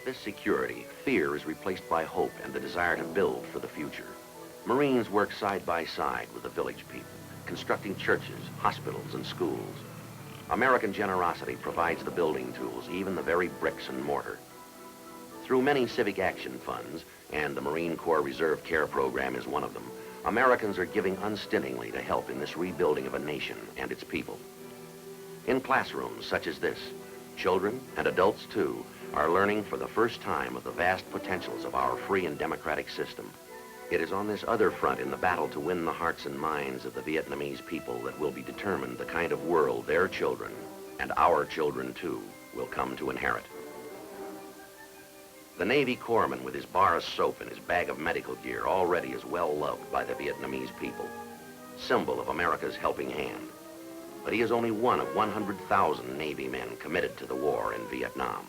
this security, fear is replaced by hope and the desire to build for the future. Marines work side by side with the village people, constructing churches, hospitals, and schools. American generosity provides the building tools, even the very bricks and mortar. Through many civic action funds, and the Marine Corps Reserve Care Program is one of them, Americans are giving unstintingly to help in this rebuilding of a nation and its people. In classrooms such as this, children, and adults too, are learning for the first time of the vast potentials of our free and democratic system. It is on this other front in the battle to win the hearts and minds of the Vietnamese people that will be determined the kind of world their children, and our children too, will come to inherit. The Navy corpsman with his bar of soap and his bag of medical gear already is well loved by the Vietnamese people, symbol of America's helping hand. But he is only one of 100,000 Navy men committed to the war in Vietnam.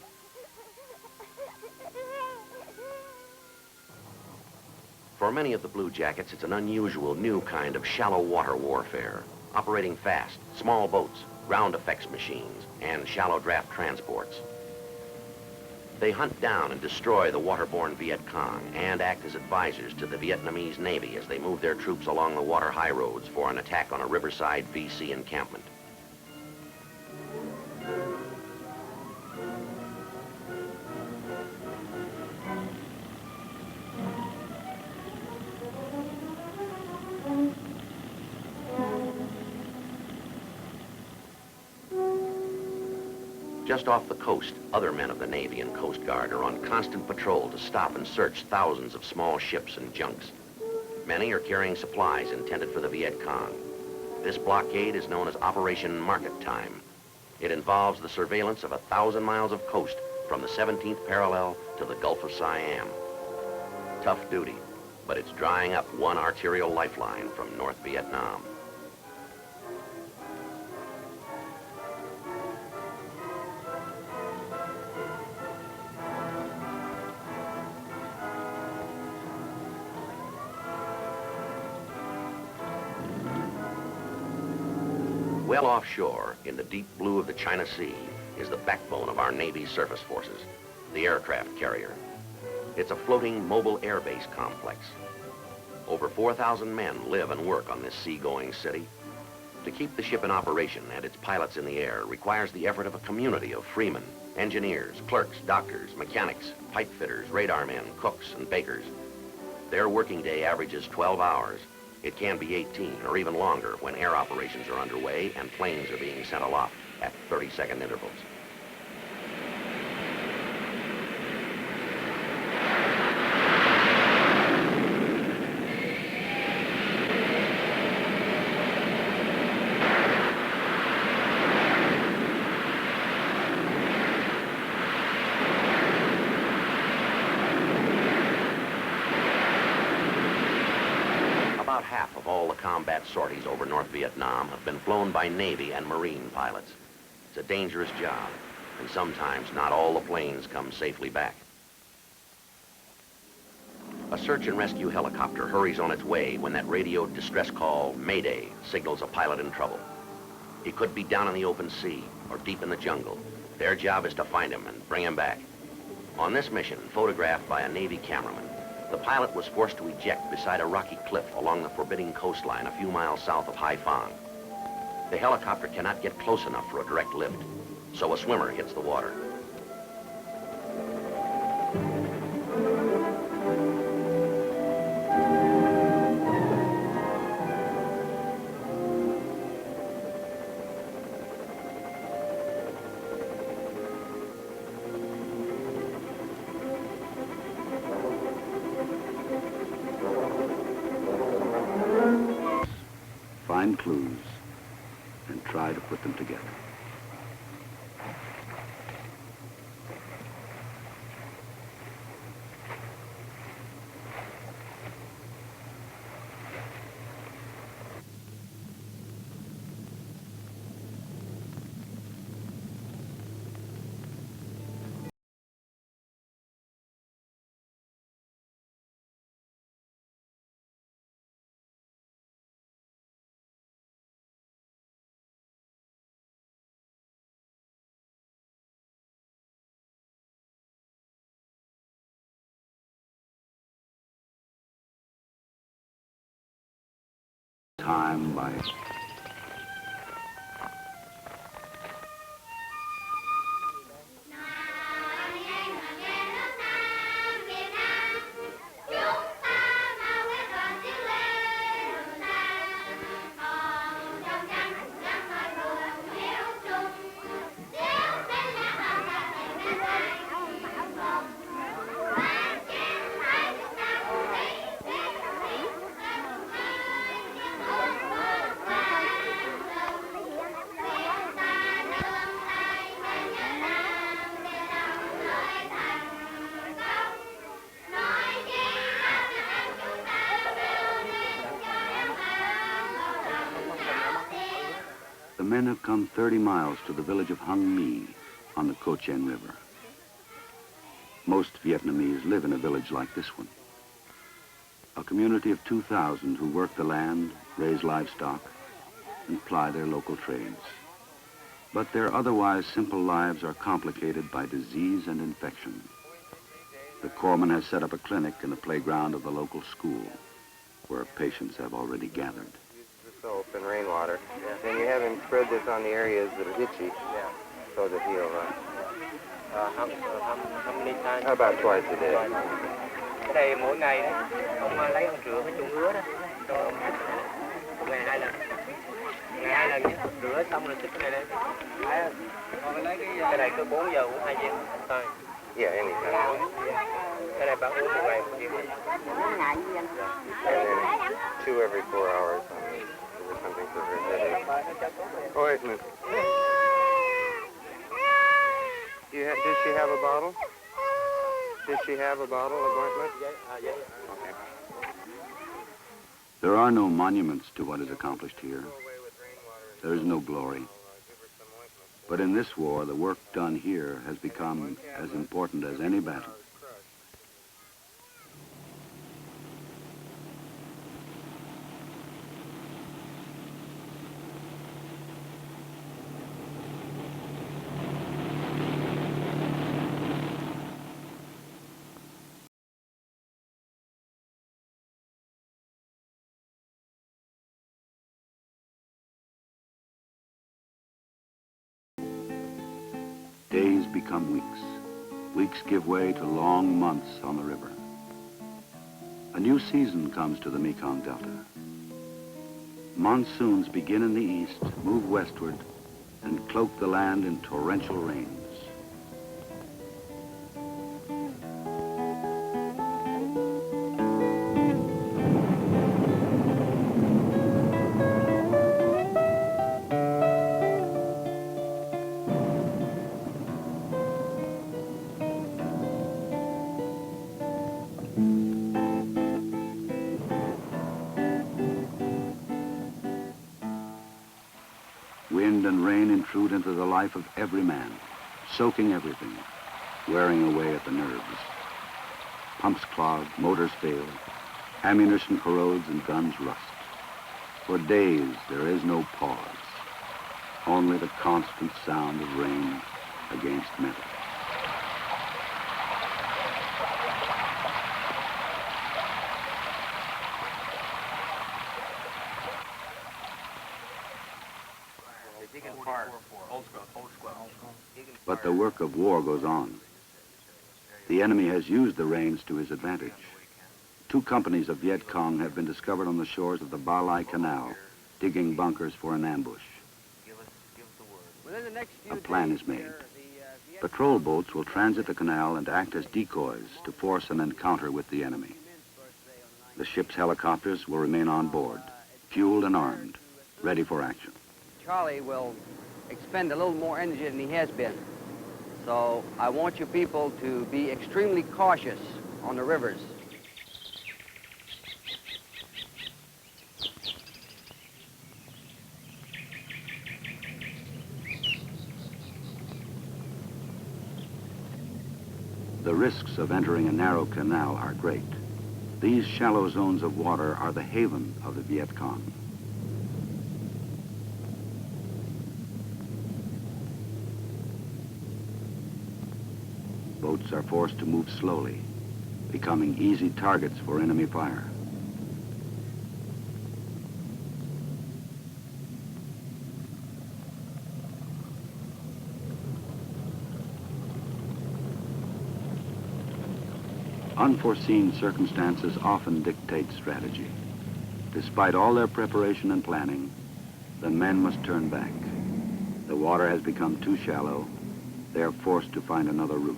For many of the Blue Jackets, it's an unusual new kind of shallow water warfare, operating fast, small boats, ground effects machines, and shallow draft transports. They hunt down and destroy the waterborne Viet Cong and act as advisors to the Vietnamese Navy as they move their troops along the water high roads for an attack on a riverside VC encampment. Just off the coast, other men of the Navy and Coast Guard are on constant patrol to stop and search thousands of small ships and junks. Many are carrying supplies intended for the Viet Cong. This blockade is known as Operation Market Time. It involves the surveillance of 1,000 miles of coast from the 17th parallel to the Gulf of Siam. Tough duty, but it's drying up one arterial lifeline from North Vietnam. Well offshore, in the deep blue of the China Sea, is the backbone of our Navy's surface forces, the aircraft carrier. It's a floating mobile airbase complex. Over 4,000 men live and work on this seagoing city. To keep the ship in operation and its pilots in the air requires the effort of a community of freemen, engineers, clerks, doctors, mechanics, pipe fitters, radar men, cooks, and bakers. Their working day averages 12 hours. It can be 18 or even longer when air operations are underway and planes are being sent aloft at 30-second intervals. About half of all the combat sorties over North Vietnam have been flown by Navy and Marine pilots. It's a dangerous job, and sometimes not all the planes come safely back. A search and rescue helicopter hurries on its way when that radioed distress call, Mayday, signals a pilot in trouble. He could be down in the open sea or deep in the jungle. Their job is to find him and bring him back. On this mission, photographed by a Navy cameraman, the pilot was forced to eject beside a rocky cliff along the forbidding coastline a few miles south of Haiphong. The helicopter cannot get close enough for a direct lift, so a swimmer hits the water. Find clues and try to put them together. time by... The men have come 30 miles to the village of Hung Mi on the Cochin River. Most Vietnamese live in a village like this one. A community of 2,000 who work the land, raise livestock, and ply their local trades. But their otherwise simple lives are complicated by disease and infection. The corpsman has set up a clinic in the playground of the local school, where patients have already gathered. Soap and rainwater. Yeah. And you have him spread this on the areas that are itchy. Yeah. So that he'll... how many times? About twice a day. Cái đây mỗi ngày đấy, ông lấy ông rửa cái chung ứa đó, cho ông ngày 2 lần. Ngày 2 lần nhé, rửa xong rồi xích cái này lên. Còn cái này cứ 4 giờ uống 2 viên. Thôi. Yeah, anytime. Cái này bạn uống một ngày một viên. And then 2 every 4 hours. Or something for her headache. Oh, wait a minute. Does she have a bottle? Does she have a bottle of ointment? Yeah. Okay. There are no monuments to what is accomplished here. There is no glory. But in this war, the work done here has become as important as any battle. Days become weeks. Weeks give way to long months on the river. A new season comes to the Mekong Delta. Monsoons begin in the east, move westward, and cloak the land in torrential rains. Wind and rain intrude into the life of every man, soaking everything, wearing away at the nerves. Pumps clog, motors fail, ammunition corrodes, and guns rust. For days, there is no pause, only the constant sound of rain against metal. But the work of war goes on. The enemy has used the rains to his advantage. 2 companies of Viet Cong have been discovered on the shores of the Barley Canal, digging bunkers for an ambush. A plan is made. Patrol boats will transit the canal and act as decoys to force an encounter with the enemy. The ship's helicopters will remain on board, fueled and armed, ready for action. Charlie will expend a little more energy than he has been. So I want you people to be extremely cautious on the rivers. The risks of entering a narrow canal are great. These shallow zones of water are the haven of the Viet Cong. Boats are forced to move slowly, becoming easy targets for enemy fire. Unforeseen circumstances often dictate strategy. Despite all their preparation and planning, the men must turn back. The water has become too shallow. They are forced to find another route.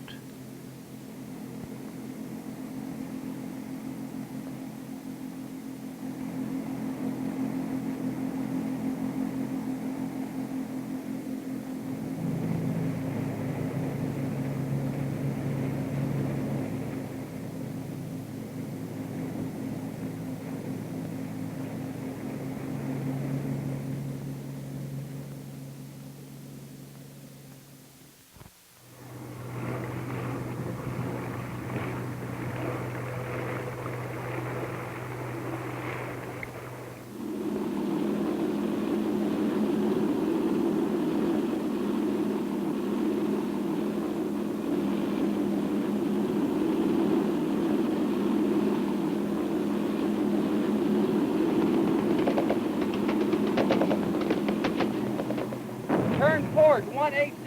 Turn port 180.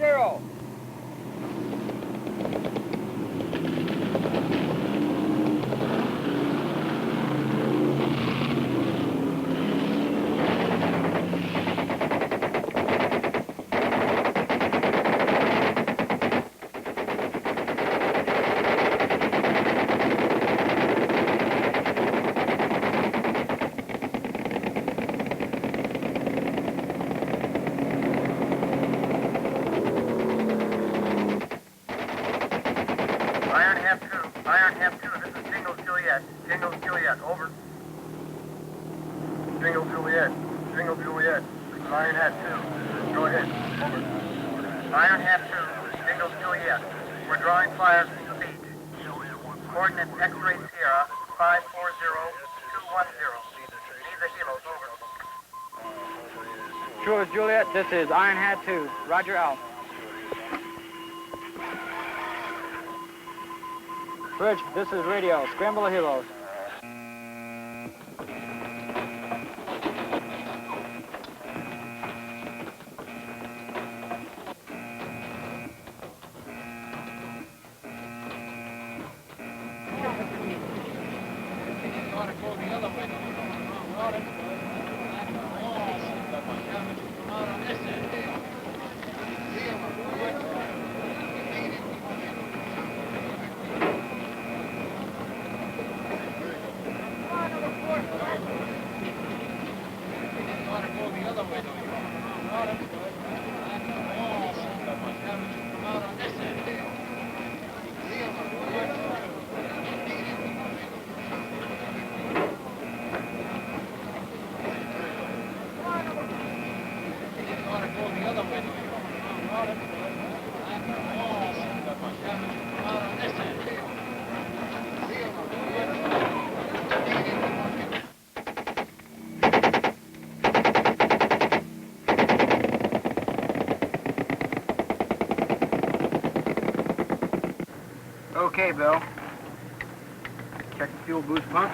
Iron Hat 2, go ahead, over. Iron Hat 2, Jingles Juliet. We're drawing fire from the beach. Coordinates X-ray Sierra, 540210. Need the helos, over. Sure, Juliet, this is Iron Hat 2. Roger out. Bridge, this is radio. Scramble the helos. Okay, Bill. Check the fuel boost pump.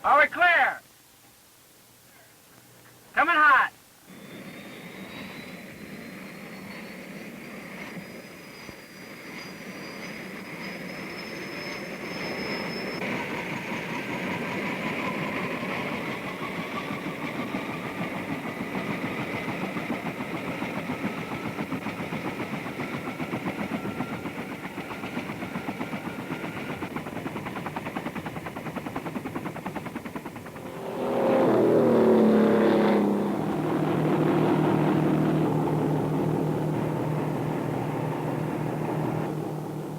Are we clear? Coming hot.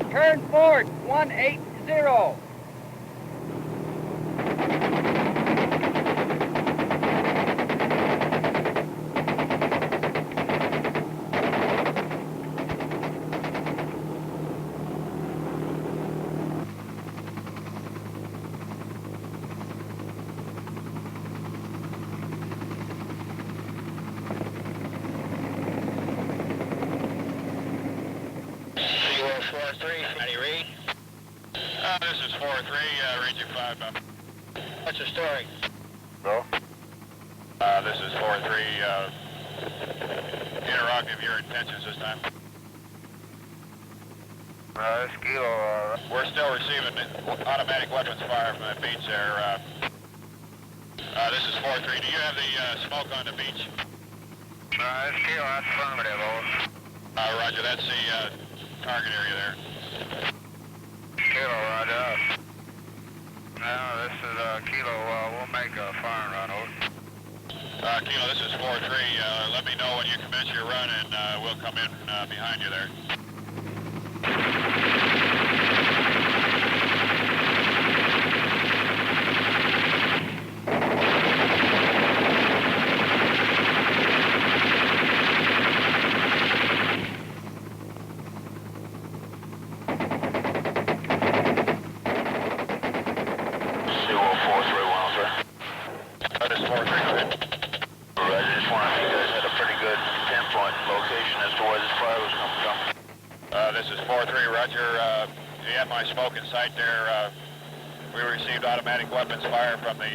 Turn forward 180. This is 4-3, read you 5. What's the story? No? This is 4-3, interrogative your intentions this time. This Kilo, We're still receiving automatic weapons fire from the beach there. This is 4-3. Do you have the smoke on the beach? this Kilo, that's affirmative, over. Roger, that's the target area there. Kilo, roger. Now, this is Kilo, we'll make a firing run, over. Kilo, this is 4-3. Let me know when you commence your run and we'll come in behind you there. Smoke in sight there. We received automatic weapons fire from the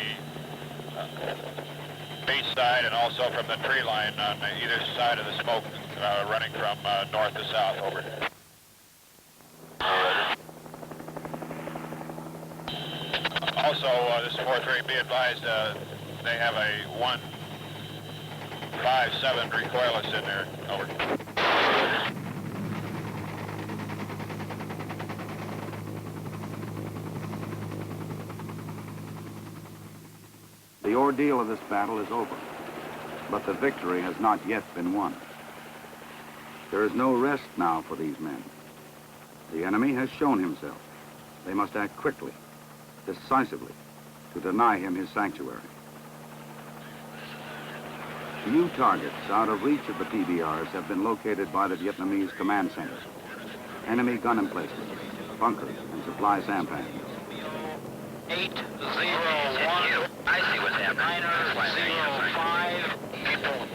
beach side and also from the tree line on either side of the smoke running from north to south. Over. Also, this is 4-3. Be advised, they have a 157 recoilless in there. Over. The ordeal of this battle is over, but the victory has not yet been won. There is no rest now for these men. The enemy has shown himself. They must act quickly, decisively, to deny him his sanctuary. New targets out of reach of the PBRs have been located by the Vietnamese command center. Enemy gun emplacements, bunkers, and supply sampans. 801. I see what's happening. 905. People.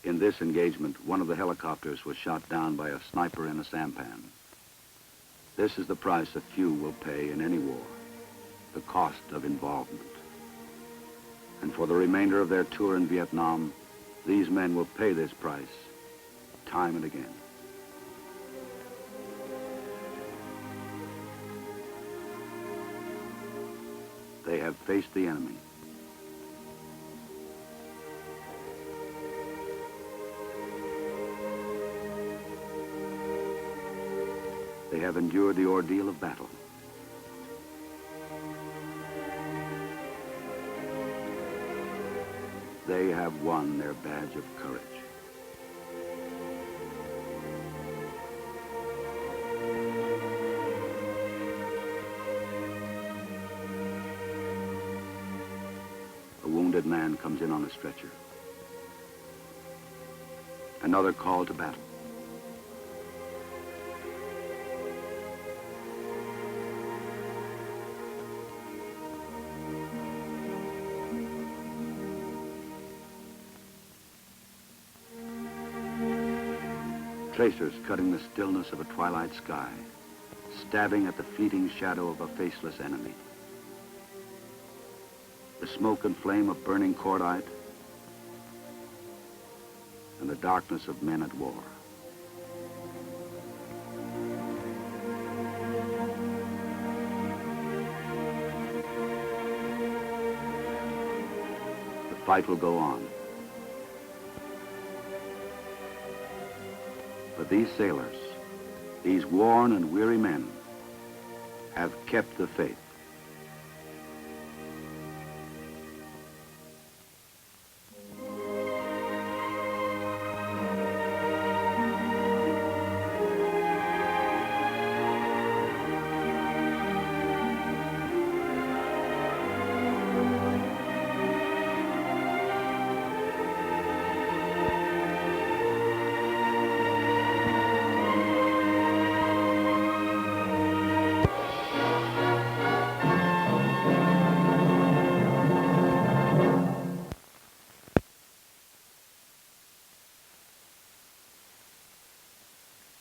In this engagement, one of the helicopters was shot down by a sniper in a sampan. This is the price a few will pay in any war, the cost of involvement. And for the remainder of their tour in Vietnam, these men will pay this price time and again. They have faced the enemy. They have endured the ordeal of battle. They have won their badge of courage. A wounded man comes in on a stretcher. Another call to battle. Tracers cutting the stillness of a twilight sky, stabbing at the fleeting shadow of a faceless enemy. The smoke and flame of burning cordite, and the darkness of men at war. The fight will go on. But these sailors, these worn and weary men, have kept the faith.